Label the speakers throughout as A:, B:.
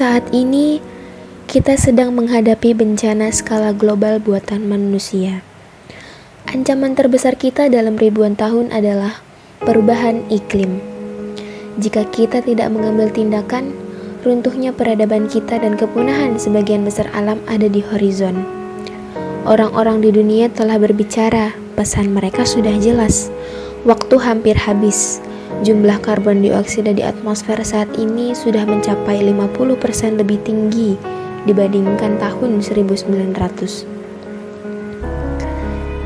A: Saat ini, kita sedang menghadapi bencana skala global buatan manusia. Ancaman terbesar kita dalam ribuan tahun adalah perubahan iklim. Jika kita tidak mengambil tindakan, runtuhnya peradaban kita dan kepunahan sebagian besar alam ada di horizon. Orang-orang di dunia telah berbicara, pesan mereka sudah jelas. Waktu hampir habis. Jumlah karbon dioksida di atmosfer saat ini sudah mencapai 50% lebih tinggi dibandingkan tahun 1900.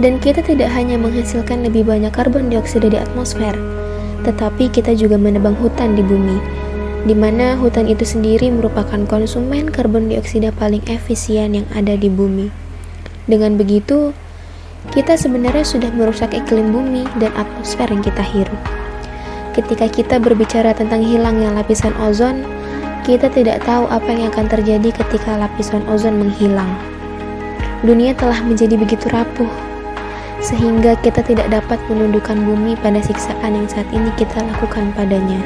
A: Dan kita tidak hanya menghasilkan lebih banyak karbon dioksida di atmosfer, tetapi kita juga menebang hutan di bumi, di mana hutan itu sendiri merupakan konsumen karbon dioksida paling efisien yang ada di bumi. Dengan begitu, kita sebenarnya sudah merusak iklim bumi dan atmosfer yang kita hirup. Ketika kita berbicara tentang hilangnya lapisan ozon, kita tidak tahu apa yang akan terjadi ketika lapisan ozon menghilang. Dunia telah menjadi begitu rapuh, sehingga kita tidak dapat menundukkan bumi pada siksaan yang saat ini kita lakukan padanya.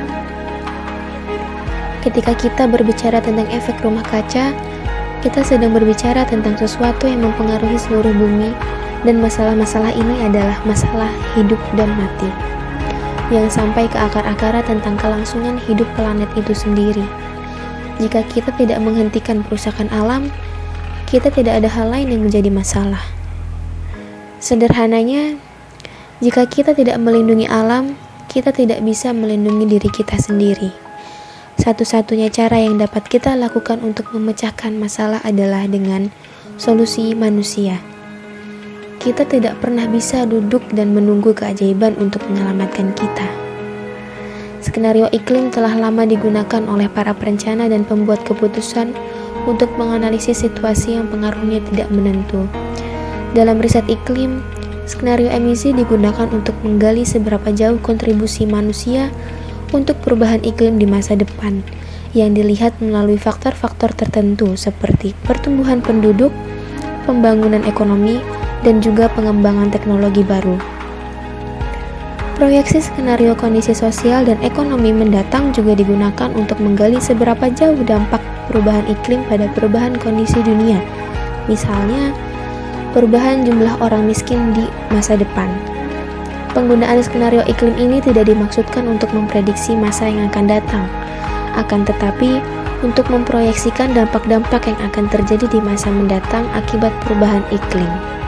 A: Ketika kita berbicara tentang efek rumah kaca, kita sedang berbicara tentang sesuatu yang mempengaruhi seluruh bumi, dan masalah-masalah ini adalah masalah hidup dan mati, yang sampai ke akar-akarnya tentang kelangsungan hidup planet itu sendiri. Jika kita tidak menghentikan perusakan alam, kita tidak ada hal lain yang menjadi masalah. Sederhananya, jika kita tidak melindungi alam, kita tidak bisa melindungi diri kita sendiri. Satu-satunya cara yang dapat kita lakukan untuk memecahkan masalah adalah dengan solusi manusia. Kita tidak pernah bisa duduk dan menunggu keajaiban untuk menyelamatkan kita. Skenario iklim telah lama digunakan oleh para perencana dan pembuat keputusan untuk menganalisis situasi yang pengaruhnya tidak menentu. Dalam riset iklim, skenario emisi digunakan untuk menggali seberapa jauh kontribusi manusia untuk perubahan iklim di masa depan, yang dilihat melalui faktor-faktor tertentu seperti pertumbuhan penduduk, pembangunan ekonomi, dan juga pengembangan teknologi baru. Proyeksi skenario kondisi sosial dan ekonomi mendatang juga digunakan untuk menggali seberapa jauh dampak perubahan iklim pada perubahan kondisi dunia, misalnya perubahan jumlah orang miskin di masa depan. Penggunaan skenario iklim ini tidak dimaksudkan untuk memprediksi masa yang akan datang, akan tetapi untuk memproyeksikan dampak-dampak yang akan terjadi di masa mendatang akibat perubahan iklim.